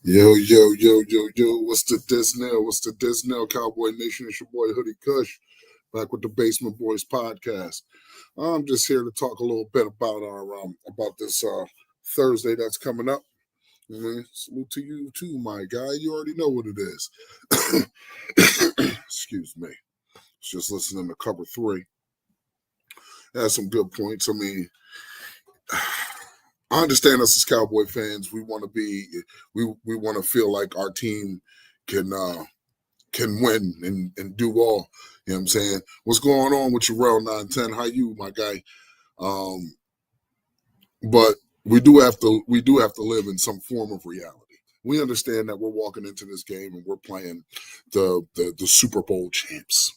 Yo, yo, yo, yo, yo, what's the dis now? What's the dis now, Cowboy Nation? It's your boy Hoodie Kush, back with the Basement Boys podcast. I'm just here to talk a little bit about our about this Thursday that's coming up. Salute to you too, my guy. You already know what it is. Excuse me. Just listening to cover three. Had some good points. I mean, I understand us as Cowboy fans. We want to be, we want to feel like our team can win and do all. You know what I'm saying? What's going on with you, Rel 910? How you, my guy? Um, but we do have to live in some form of reality. We understand that we're walking into this game and we're playing the Super Bowl champs.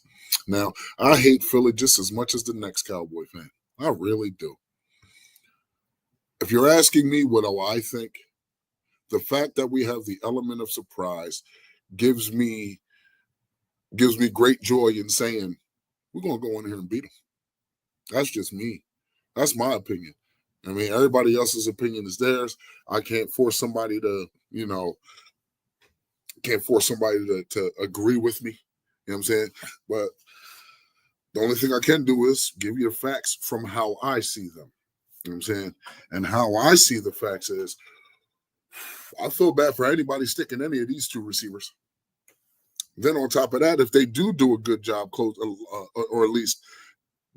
Now, I hate Philly just as much as the next Cowboy fan. I really do. If you're asking me what do I think, the fact that we have the element of surprise gives me great joy in saying we're gonna go in here and beat them. That's just me. That's my opinion. I mean, everybody else's opinion is theirs. I can't force somebody to, to agree with me. You know what I'm saying? But the only thing I can do is give you the facts from how I see them. You know what I'm saying? And how I see the facts is I feel bad for anybody sticking any of these two receivers. Then on top of that, if they do a good job or at least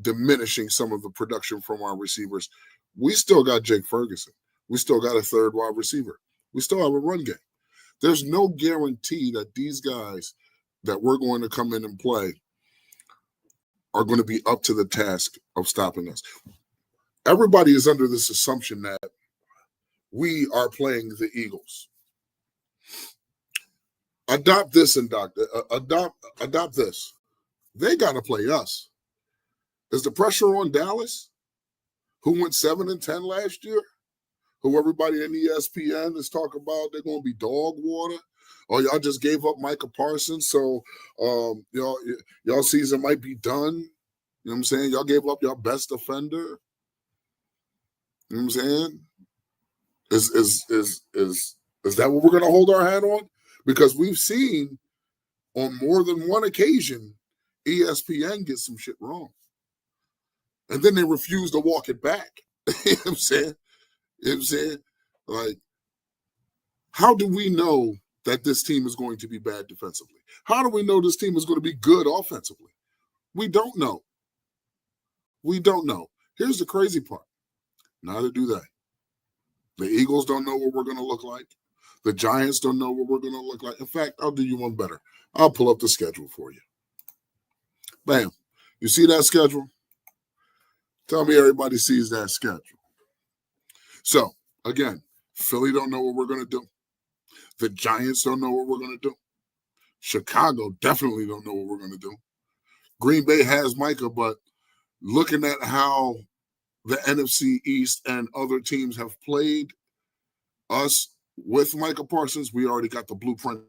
diminishing some of the production from our receivers, we still got Jake Ferguson. We still got a third wide receiver. We still have a run game. There's no guarantee that these guys that we're going to come in and play are going to be up to the task of stopping us. Everybody is under this assumption that we are playing the Eagles. Adopt this and adopt this. They got to play us. Is the pressure on Dallas, who went 7-10 last year, who everybody in ESPN is talking about they're going to be dog water, or y'all just gave up Micah Parsons, so y'all season might be done. You know what I'm saying? Y'all gave up your best defender. You know what I'm saying? Is that what we're going to hold our hat on? Because we've seen on more than one occasion ESPN get some shit wrong. And then they refuse to walk it back. You know what I'm saying? You know what I'm saying? Like, how do we know that this team is going to be bad defensively? How do we know this team is going to be good offensively? We don't know. We don't know. Here's the crazy part. Neither do they. The Eagles don't know what we're going to look like. The Giants don't know what we're going to look like. In fact, I'll do you one better. I'll pull up the schedule for you. Bam. You see that schedule? Tell me everybody sees that schedule. So, again, Philly don't know what we're going to do. The Giants don't know what we're going to do. Chicago definitely don't know what we're going to do. Green Bay has Micah, but looking at how the NFC East and other teams have played us with Micah Parsons, we already got the blueprint.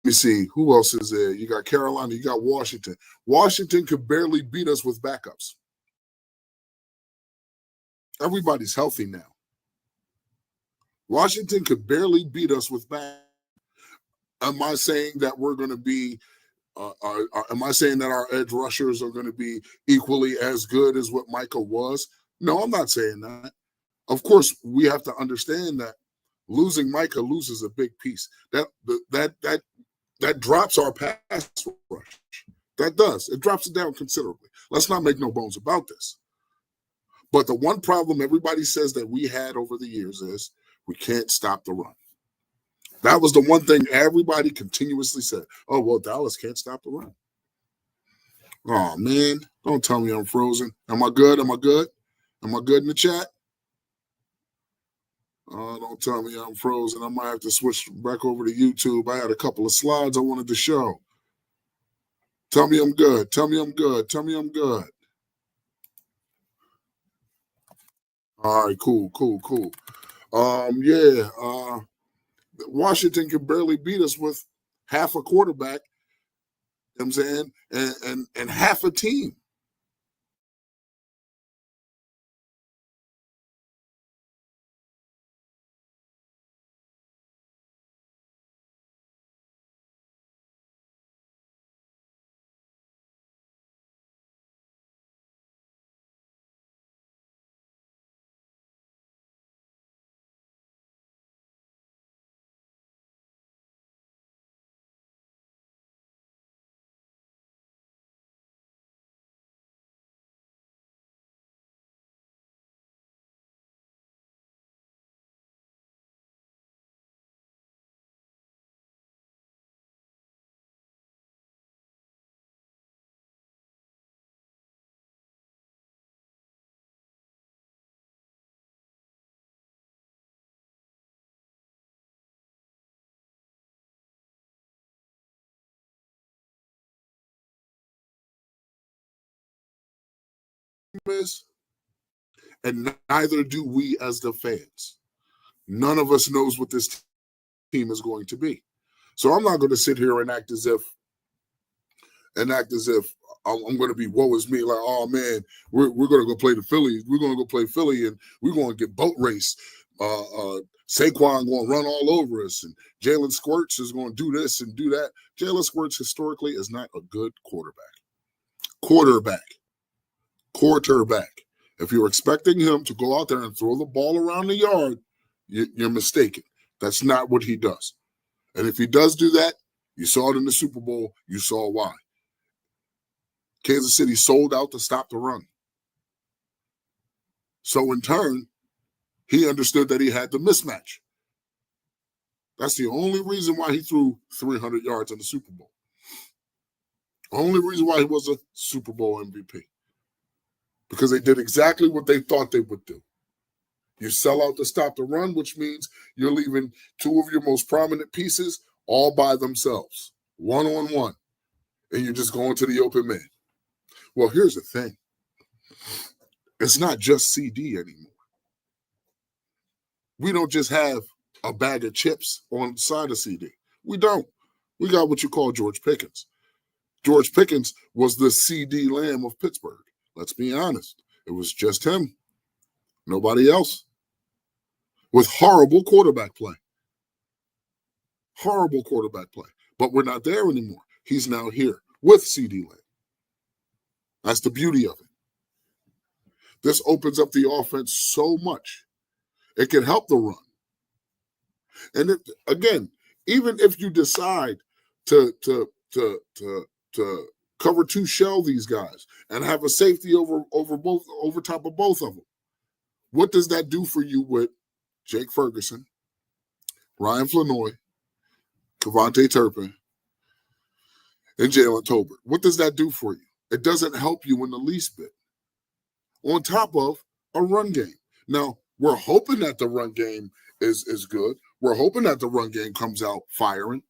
Let me see, who else is there? You got Carolina, you got Washington. Washington could barely beat us with backups. Everybody's healthy now. Washington could barely beat us with backups. Am I saying that we're going to be am I saying that our edge rushers are going to be equally as good as what Micah was? No, I'm not saying that. Of course, we have to understand that losing Micah loses a big piece. That drops our pass rush. That does. It drops it down considerably. Let's not make no bones about this. But the one problem everybody says that we had over the years is we can't stop the run. That was the one thing everybody continuously said. Oh, well, Dallas can't stop the run. Oh, man. Don't tell me I'm frozen. Am I good? Am I good? Am I good in the chat? Oh, don't tell me I'm frozen. I might have to switch back over to YouTube. I had a couple of slides I wanted to show. Tell me I'm good. Tell me I'm good. Tell me I'm good. All right, cool. Yeah, Washington can barely beat us with half a quarterback, you know what I'm saying, and half a team. And neither do we as the fans. None of us knows what this team is going to be. So I'm not going to sit here and act as if I'm going to be woe is me. Like, oh man, we're going to go play the Phillies. We're going to go play Philly, and we're going to get boat race. Saquon going to run all over us, and Jalen Squirts is going to do this and do that. Jalen Squirts historically is not a good quarterback. Quarterback. If you're expecting him to go out there and throw the ball around the yard, you're mistaken. That's not what he does. And if he does do that, you saw it in the Super Bowl. You saw why. Kansas City sold out to stop the run. So in turn, he understood that he had the mismatch. That's the only reason why he threw 300 yards in the Super Bowl. Only reason why he was a Super Bowl MVP. Because they did exactly what they thought they would do. You sell out to stop the run, which means you're leaving two of your most prominent pieces all by themselves, one-on-one, and you're just going to the open man. Well, here's the thing. It's not just CD anymore. We don't just have a bag of chips on the side of CD. We don't. We got what you call George Pickens. George Pickens was the CD Lamb of Pittsburgh. Let's be honest. It was just him. Nobody else. With horrible quarterback play. But we're not there anymore. He's now here with CD Lamb. That's the beauty of it. This opens up the offense so much. It can help the run. And again, even if you decide to cover two shell these guys and have a safety over top of both of them, what does that do for you with Jake Ferguson, Ryan Flanoy, Kevontae Turpin, and Jalen Tolbert? What does that do for you? It doesn't help you in the least bit. On top of a run game. Now, we're hoping that the run game is good. We're hoping that the run game comes out firing.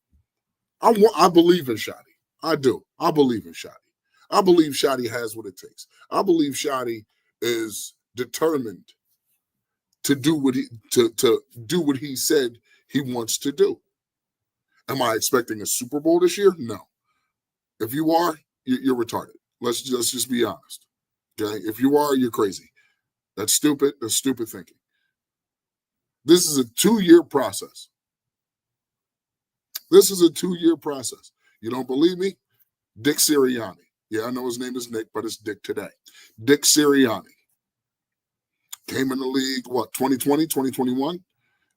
I believe in Shotty. I do. I believe in Shotty. I believe Shotty has what it takes. I believe Shotty is determined to do what he said he wants to do. Am I expecting a Super Bowl this year? No. If you are, you're retarded. Let's just be honest. Okay? If you are, you're crazy. That's stupid. That's stupid thinking. This is a 2-year process. You don't believe me? Dick Sirianni. Yeah, I know his name is Nick, but it's Dick today. Dick Sirianni. Came in the league, 2020, 2021?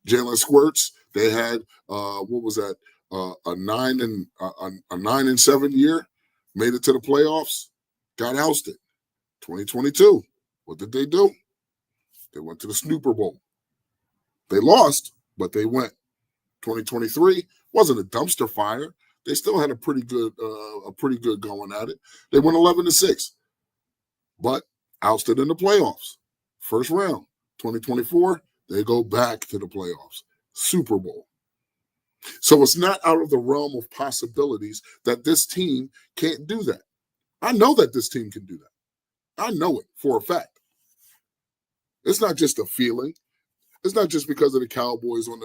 Jalen Squirts, they had, what was that, a 9-7 year, made it to the playoffs, got ousted. 2022, what did they do? They went to the Snooper Bowl. They lost, but they went. 2023 wasn't a dumpster fire. They still had a pretty good going at it. They went 11-6, but ousted in the playoffs. First round. 2024, they go back to the playoffs. Super Bowl. So it's not out of the realm of possibilities that this team can't do that. I know that this team can do that. I know it for a fact. It's not just a feeling. It's not just because of the Cowboys on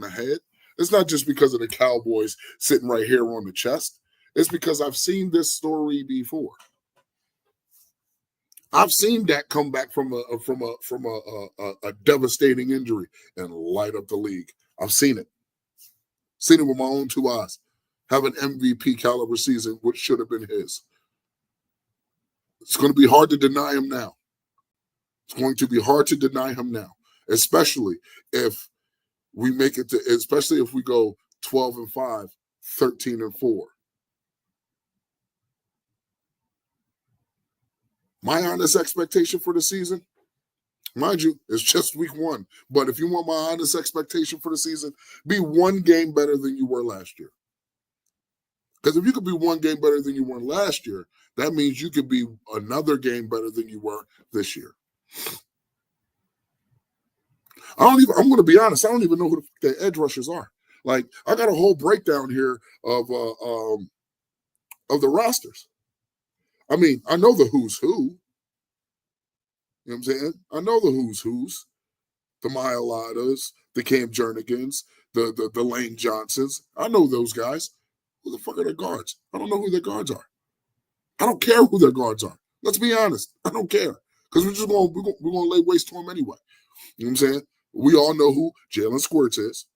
the head. It's not just because of the Cowboys sitting right here on the chest. It's because I've seen this story before. I've seen Dak come back from a devastating injury and light up the league. I've seen it. Seen it with my own two eyes. Have an MVP caliber season, which should have been his. It's going to be hard to deny him now. It's going to be hard to deny him now, especially if we make it to, especially if we go 12-5, 13-4. My honest expectation for the season, mind you, it's just week 1. But if you want my honest expectation for the season, be one game better than you were last year. Because if you could be one game better than you were last year, that means you could be another game better than you were this year. I'm going to be honest, I don't even know who the edge rushers are. Like, I got a whole breakdown here of the rosters. I mean, I know the who's who. You know what I'm saying? I know the who's who's. The Mailadas, the Cam Jernigans, the Lane Johnsons. I know those guys. Who the fuck are their guards? I don't know who their guards are. I don't care who their guards are. Let's be honest. I don't care. Because we're going to lay waste to them anyway. You know what I'm saying? We all know who Jalen Squirts is.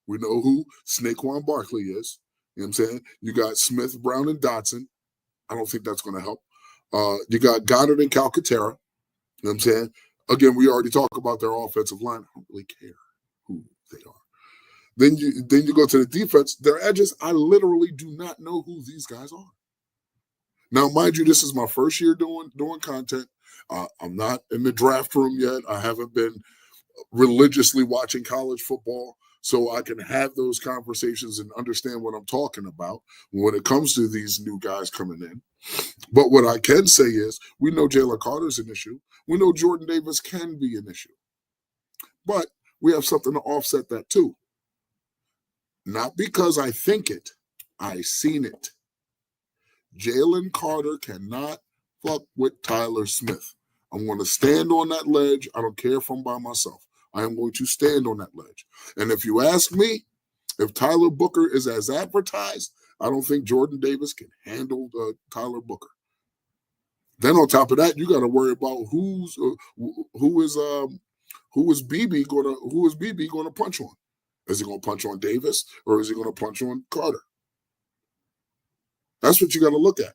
We know who Saquon Barkley is. You know what I'm saying? You got Smith, Brown, and Dotson. I don't think that's going to help. You got Goddard and Calcaterra. You know what I'm saying? Again, we already talked about their offensive line. I don't really care who they are. Then you go to the defense. Their edges, I literally do not know who these guys are. Now, mind you, this is my first year doing content. I'm not in the draft room yet. I haven't been religiously watching college football, so I can have those conversations and understand what I'm talking about when it comes to these new guys coming in. But what I can say is we know Jalen Carter's an issue. We know Jordan Davis can be an issue. But we have something to offset that too. Not because I think it, I seen it. Jalen Carter cannot fuck with Tyler Smith. I'm going to stand on that ledge. I don't care if I'm by myself. I am going to stand on that ledge. And if you ask me, if Tyler Booker is as advertised, I don't think Jordan Davis can handle Tyler Booker. Then on top of that, you got to worry about who is BB going to punch on? Is he going to punch on Davis or is he going to punch on Carter? That's what you got to look at.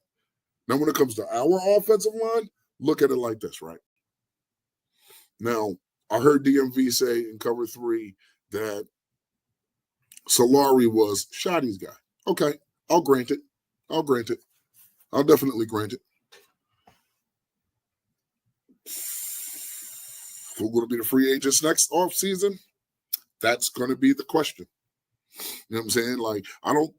Now, when it comes to our offensive line, look at it like this, right? Now, I heard DMV say in cover 3 that Solari was Shotty's guy. Okay, I'll grant it. I'll definitely grant it. Who's going to be the free agents next offseason? That's going to be the question. You know what I'm saying? Like, I don't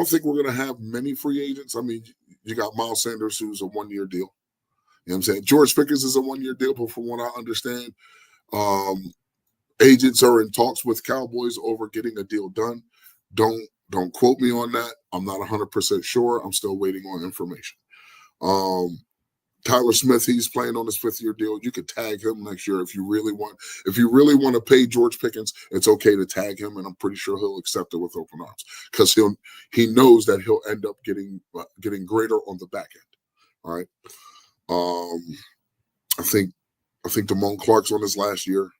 think we're going to have many free agents. I mean, you got Miles Sanders, who's a 1-year deal. You know what I'm saying? George Pickens is a 1-year deal, but from what I understand, agents are in talks with Cowboys over getting a deal done. Don't quote me on that. I'm not 100% sure. I'm still waiting on information. Tyler Smith, he's playing on his 5th-year deal. You could tag him next year if you really want. If you really want to pay George Pickens, it's okay to tag him, and I'm pretty sure he'll accept it with open arms because he knows that he'll end up getting greater on the back end. All right. I think Damone Clark's on his last year.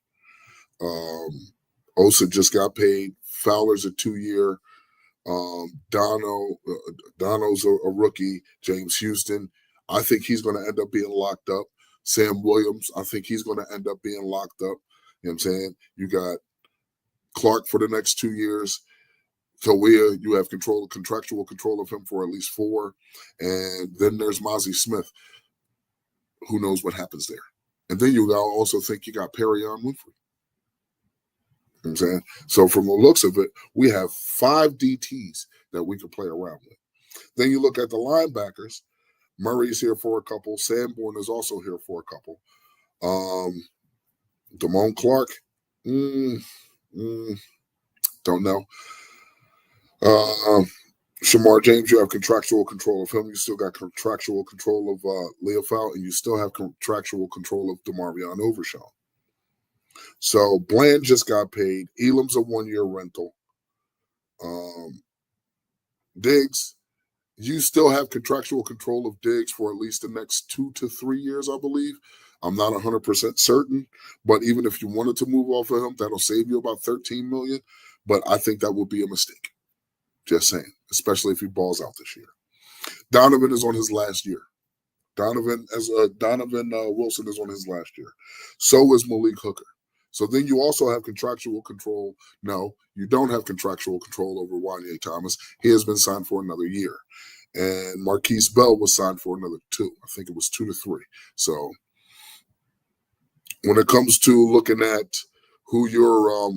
Osa just got paid. Fowler's a 2-year. Dono's a rookie. James Houston, I think he's going to end up being locked up. Sam Williams, I think he's going to end up being locked up. You know what I'm saying? You got Clark for the next 2 years. Tawia, you have contractual control of him for at least 4. And then there's Mozzie Smith. Who knows what happens there? And then you also think you got Perrion Winfrey. You know what I'm saying? So from the looks of it, we have 5 DTs that we can play around with. Then you look at the linebackers. Murray's here for a couple. Sanborn is also here for a couple. Damone Clark, don't know. Shamar James, you have contractual control of him. You still got contractual control of Leofau, and you still have contractual control of DeMarvion Overshawn. So Bland just got paid. Elam's a 1-year rental. Diggs, you still have contractual control of Diggs for at least the next 2 to 3 years, I believe. I'm not 100% certain, but even if you wanted to move off of him, that'll save you about $13 million. But I think that would be a mistake. Just saying, especially if he balls out this year. Donovan is on his last year. Donovan Wilson is on his last year. So is Malik Hooker. So then you also have contractual control. No, you don't have contractual control over Wanye Thomas. He has been signed for another year. And Marquise Bell was signed for another 2. I think it was 2 to 3. So when it comes to looking at who your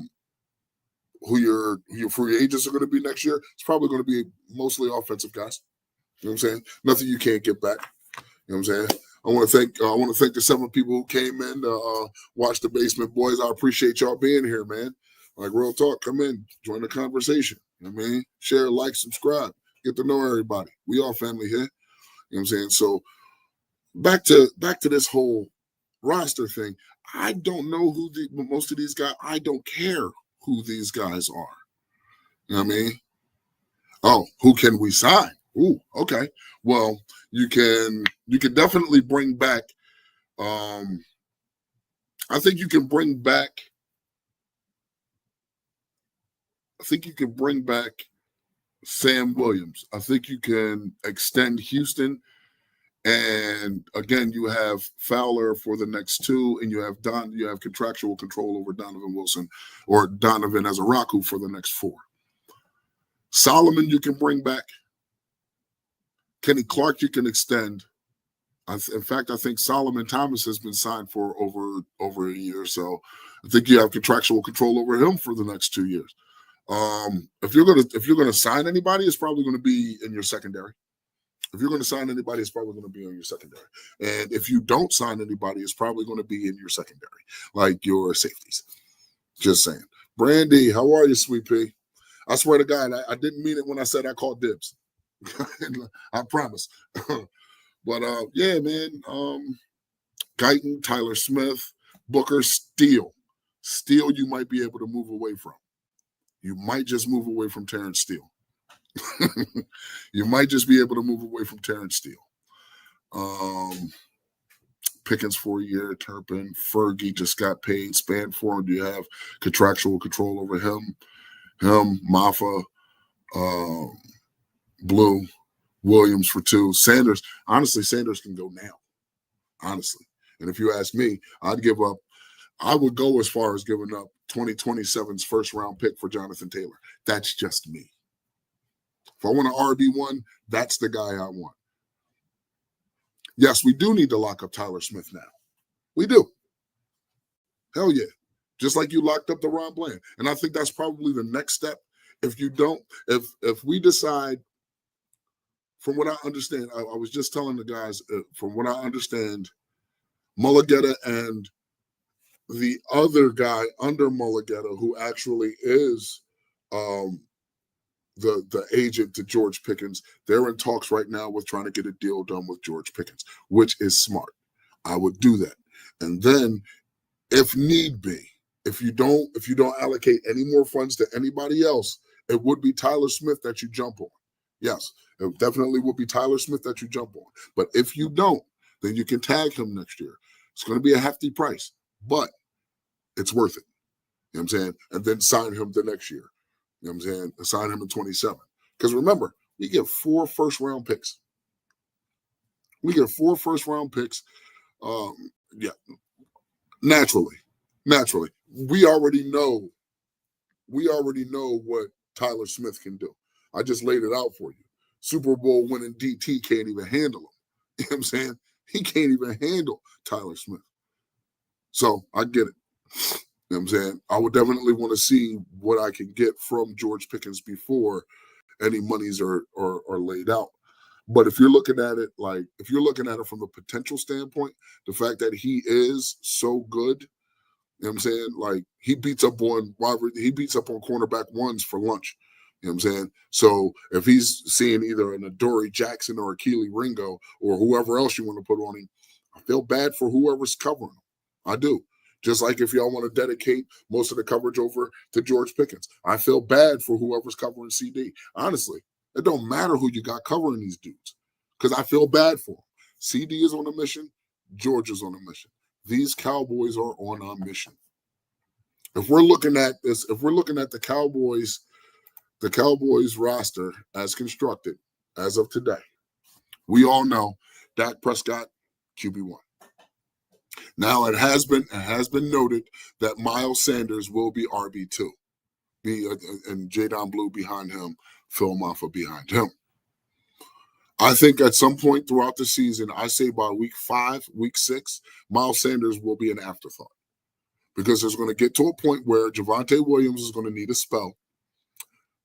free agents are going to be next year, it's probably going to be mostly offensive guys. You know what I'm saying? Nothing you can't get back. You know what I'm saying? I want to thank the 7 people who came in to watch the Basement Boys. I appreciate y'all being here, man. Like, real talk, come in, join the conversation. You know what I mean? Share, like, subscribe, get to know everybody. We all family here. You know what I'm saying? So back to this whole roster thing. I don't know who most of these guys. I don't care who these guys are. You know what I mean? Oh, who can we sign? Ooh, okay. Well, you can definitely bring back. I think you can bring back. I think you can bring back Sam Williams. I think you can extend Houston. And again, you have Fowler for the next 2, and you have contractual control over Donovan Wilson or Donovan Azaraku for the next 4. Solomon, you can bring back. Kenny Clark, you can extend. In fact, I think Solomon Thomas has been signed for over a year, so I think you have contractual control over him for the next 2 years. If you're gonna sign anybody, it's probably going to be in your secondary. If you're going to sign anybody, it's probably going to be on your secondary. And if you don't sign anybody, it's probably going to be in your secondary, like your safeties. Just saying. Brandy, how are you, sweet pea? I swear to God, I didn't mean it when I said I called dibs. I promise. But yeah, man. Guyton, Tyler Smith, Booker, Steele. Steele, you might be able to move away from. You might just move away from Terrence Steele. You might just be able to move away from Terrence Steele. Pickens for a year, Turpin, Fergie just got paid. Spanford, you have contractual control over him, Maffa, Blue, Williams for 2. Sanders, honestly, Sanders can go now. Honestly. And if you ask me, I would go as far as giving up 2027's first round pick for Jonathan Taylor. That's just me. If I want an RB1, that's the guy I want. Yes, we do need to lock up Tyler Smith now. We do. Hell yeah. Just like you locked up the Ron Bland. And I think that's probably the next step. If you don't, if we decide, from what I understand, I was just telling the guys, from what I understand, Mulligetta and the other guy under Mulligetta, who actually is the agent to George Pickens, they're in talks right now with trying to get a deal done with George Pickens, which is smart. I would do that. And then if need be, if you don't allocate any more funds to anybody else, it would be Tyler Smith that you jump on. Yes, it definitely would be Tyler Smith that you jump on. But if you don't, then you can tag him next year. It's going to be a hefty price, but it's worth it. You know what I'm saying? And then sign him the next year. You know what I'm saying? Assign him in 27. Because remember, we get 4 first-round picks. We get 4 first-round picks. Yeah, naturally. We already know what Tyler Smith can do. I just laid it out for you. Super Bowl winning DT can't even handle him. You know what I'm saying? He can't even handle Tyler Smith. So I get it. You know what I'm saying? I would definitely want to see what I can get from George Pickens before any monies are laid out. But if you're looking at it from a potential standpoint, the fact that he is so good, you know what I'm saying? Like he beats up on cornerback ones for lunch. You know what I'm saying? So if he's seeing either an Adoree Jackson or a Keely Ringo or whoever else you want to put on him, I feel bad for whoever's covering him. I do. Just like if y'all want to dedicate most of the coverage over to George Pickens. I feel bad for whoever's covering CD. Honestly, it don't matter who you got covering these dudes because I feel bad for them. CD is on a mission. George is on a mission. These Cowboys are on a mission. If we're looking at this, if we're looking at the Cowboys roster as constructed as of today, we all know Dak Prescott, QB1. Now it has been noted that Miles Sanders will be RB2, and Jadon Blue behind him, Phil Maffa behind him. I think at some point throughout the season, I say by week 5, week 6, Miles Sanders will be an afterthought because there's going to get to a point where Javonte Williams is going to need a spell.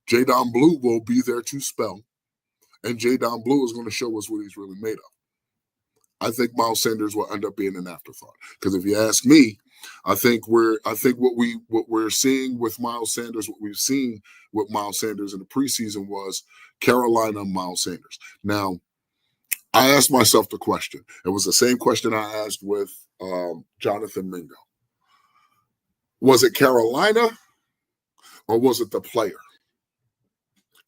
Jadon Blue will be there to spell, and Jadon Blue is going to show us what he's really made of. I think Miles Sanders will end up being an afterthought because if you ask me, I think what we're seeing with Miles Sanders, what we've seen with Miles Sanders in the preseason was Carolina Miles Sanders. Now, I asked myself the question. It was the same question I asked with Jonathan Mingo. Was it Carolina or was it the player?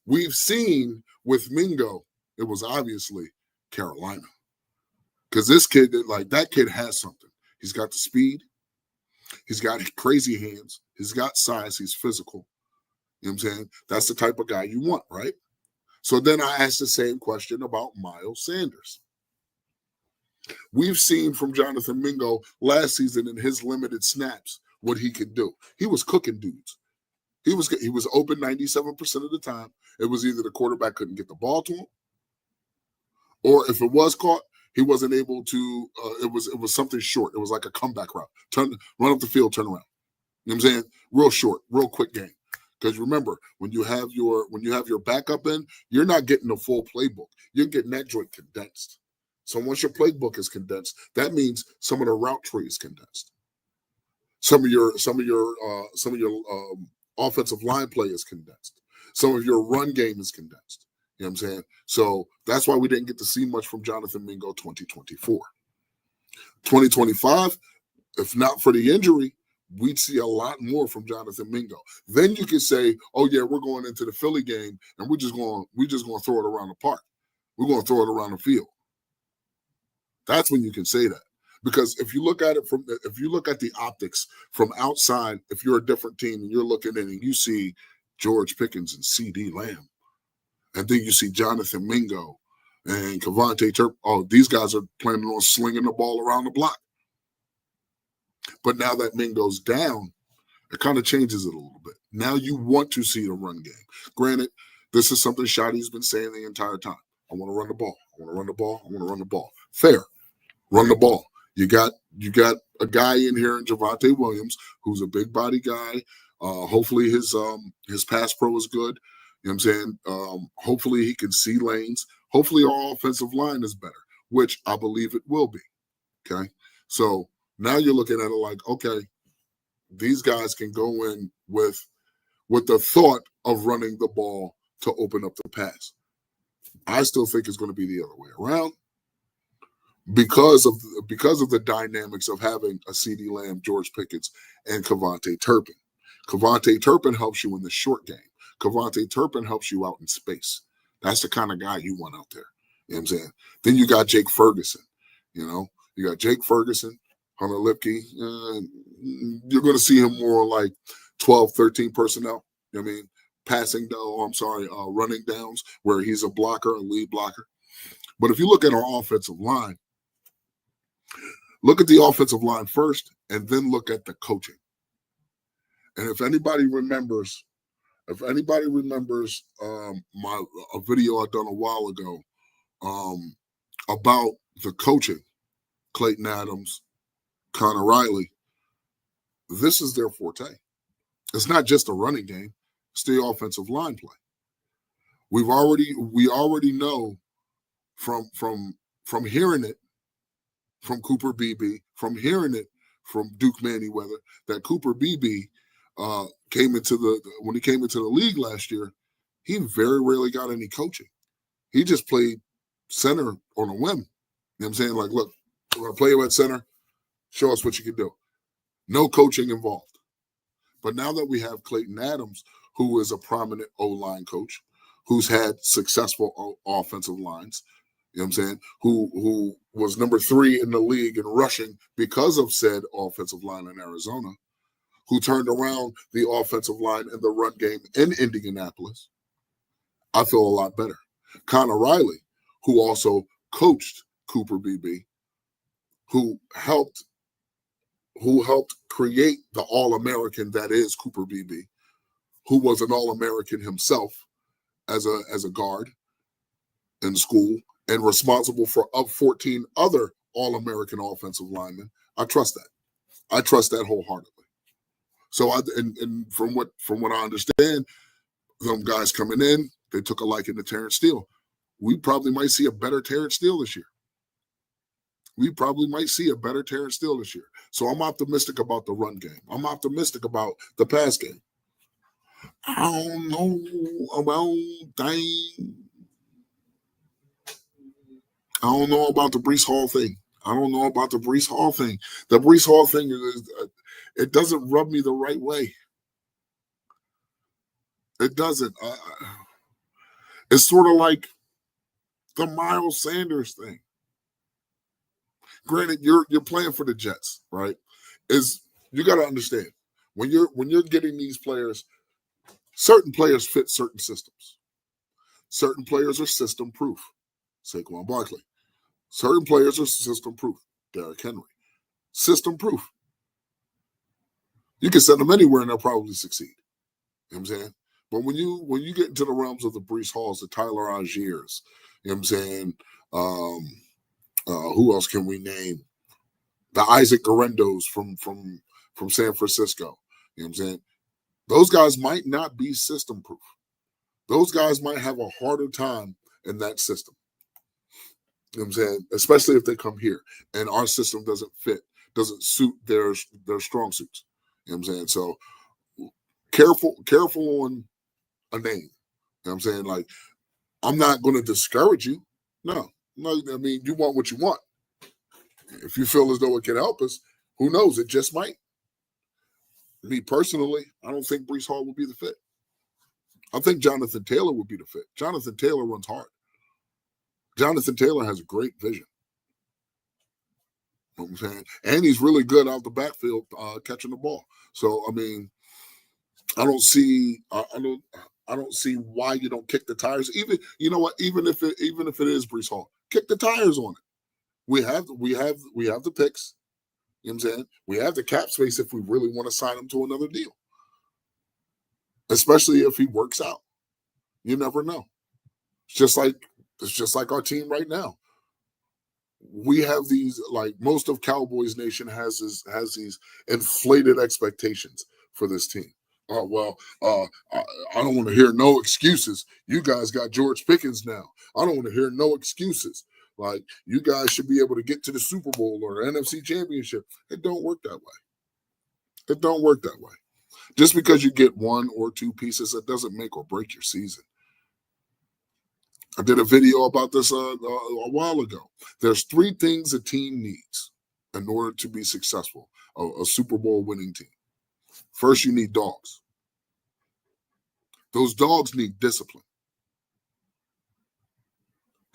We've seen with Mingo, it was obviously Carolina. Because this kid, that kid has something. He's got the speed. He's got crazy hands. He's got size. He's physical. You know what I'm saying? That's the type of guy you want, right? So then I asked the same question about Miles Sanders. We've seen from Jonathan Mingo last season in his limited snaps what he could do. He was cooking dudes. He was open 97% of the time. It was either the quarterback couldn't get the ball to him, or if it was caught, he wasn't able to. It was something short. It was like a comeback route. Run up the field, turn around. You know what I'm saying? Real short, real quick game. Because remember, when you have your backup in, you're not getting the full playbook. You're getting that joint condensed. So once your playbook is condensed, that means some of the route tree is condensed. Some of your offensive line play is condensed. Some of your run game is condensed. You know what I'm saying? So that's why we didn't get to see much from Jonathan Mingo 2024. 2025, if not for the injury, we'd see a lot more from Jonathan Mingo. Then you could say, oh yeah, we're going into the Philly game and we're just going to throw it around the park. We're going to throw it around the field. That's when you can say that. Because if you look at the optics from outside, if you're a different team and you're looking in and you see George Pickens and CD Lamb, and then you see Jonathan Mingo and Cavante Turp. Oh, these guys are planning on slinging the ball around the block. But now that Mingo's down, it kind of changes it a little bit. Now you want to see the run game. Granted, this is something Shotty's been saying the entire time. I want to run the ball. I want to run the ball. I want to run the ball. Fair. Run the ball. You got a guy in here in Javonte Williams who's a big body guy. Hopefully his pass pro is good. You know what I'm saying? Hopefully he can see lanes. Hopefully our offensive line is better, which I believe it will be. Okay. So now you're looking at it like, okay, these guys can go in with the thought of running the ball to open up the pass. I still think it's going to be the other way around because of the dynamics of having a CeeDee Lamb, George Pickens, and Cavante Turpin. Cavante Turpin helps you in the short game. Cavante Turpin helps you out in space. That's the kind of guy you want out there. You know what I'm saying? Then you got Jake Ferguson. You got Jake Ferguson, Hunter Lipke. You're going to see him more like 12, 13 personnel. You know what I mean? Running downs where he's a blocker, a lead blocker. But if you look at our offensive line, look at the offensive line first and then look at the coaching. And if anybody remembers a video I done a while ago about the coaching, Clayton Adams, Connor Riley, this is their forte. It's not just a running game, it's the offensive line play. We already know from hearing it from Cooper Beebe, from hearing it from Duke Manyweather, that Cooper Beebe when he came into the league last year, he very rarely got any coaching. He just played center on a whim. You know what I'm saying? Like, look, we're going to play you at center. Show us what you can do. No coaching involved. But now that we have Clayton Adams, who is a prominent O-line coach, who's had successful offensive lines, you know what I'm saying, who was number 3 in the league in rushing because of said offensive line in Arizona, who turned around the offensive line in the run game in Indianapolis, I feel a lot better. Connor Riley, who also coached Cooper Beebe, who helped create the All-American that is Cooper Beebe, who was an All-American himself as a guard in school and responsible for 14 other All-American offensive linemen. I trust that. I trust that wholeheartedly. So and from what I understand, them guys coming in, they took a liking to Terrence Steele. We probably might see a better Terrence Steele this year. So I'm optimistic about the run game. I'm optimistic about the pass game. I don't know about the Breece Hall thing. The Breece Hall thing is it doesn't rub me the right way. It doesn't. It's sort of like the Miles Sanders thing. Granted, you're playing for the Jets, right? You got to understand when you're getting these players, certain players fit certain systems. Certain players are system proof. Saquon Barkley. Certain players are system proof. Derrick Henry. System proof. You can send them anywhere and they'll probably succeed. You know what I'm saying? But when you get into the realms of the Breece Halls, the Tyler Algiers, you know what I'm saying? Who else can we name? The Isaac Guerendos from San Francisco. You know what I'm saying? Those guys might not be system proof. Those guys might have a harder time in that system. You know what I'm saying? Especially if they come here and our system doesn't suit their strong suits. You know what I'm saying? So careful on a name. You know what I'm saying? Like, I'm not going to discourage you. No, I mean, you want what you want. If you feel as though it can help us, who knows? It just might. Me personally, I don't think Breece Hall would be the fit. I think Jonathan Taylor would be the fit. Jonathan Taylor runs hard. Jonathan Taylor has a great vision. You know what I'm saying? And he's really good out the backfield catching the ball. So, I mean, I don't see why you don't kick the tires. Even, you know what? Even if it is Breece Hall, kick the tires on it. We have the picks. You know what I'm saying? We have the cap space if we really want to sign him to another deal. Especially if he works out. You never know. It's just like our team right now. We have these, like most of Cowboys Nation has these inflated expectations for this team. I don't want to hear no excuses. You guys got George Pickens now. I don't want to hear no excuses. Like, you guys should be able to get to the Super Bowl or NFC Championship. It don't work that way. Just because you get one or two pieces, that doesn't make or break your season. I did a video about this a while ago. There's 3 things a team needs in order to be successful, a Super Bowl winning team. First, you need dogs. Those dogs need discipline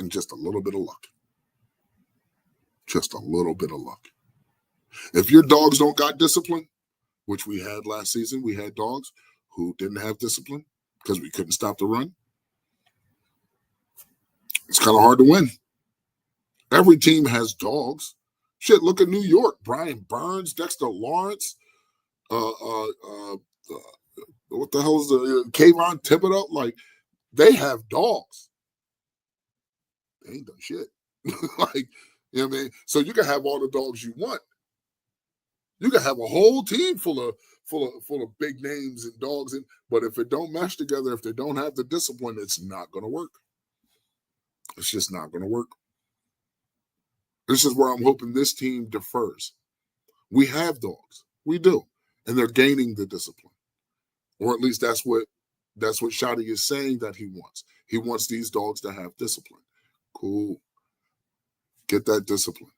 and just a little bit of luck. Just a little bit of luck. If your dogs don't got discipline, which we had last season, we had dogs who didn't have discipline because we couldn't stop the run. It's kind of hard to win. Every team has dogs. Shit, look at New York. Brian Burns, Dexter Lawrence, what the hell is the Kayvon Thibodeau? Like, they have dogs. They ain't done shit. Like, you know what I mean? So you can have all the dogs you want. You can have a whole team full of big names and dogs, but if it don't mesh together, if they don't have the discipline, it's not going to work. It's just not going to work. This is where I'm hoping this team defers. We have dogs. We do. And they're gaining the discipline. Or at least that's what Shotty is saying that he wants. He wants these dogs to have discipline. Cool. Get that discipline.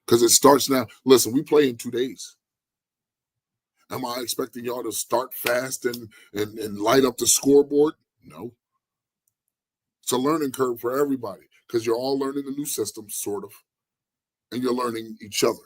Because it starts now. Listen, we play in 2 days. Am I expecting y'all to start fast and light up the scoreboard? No. It's a learning curve for everybody because you're all learning the new system, sort of, and you're learning each other.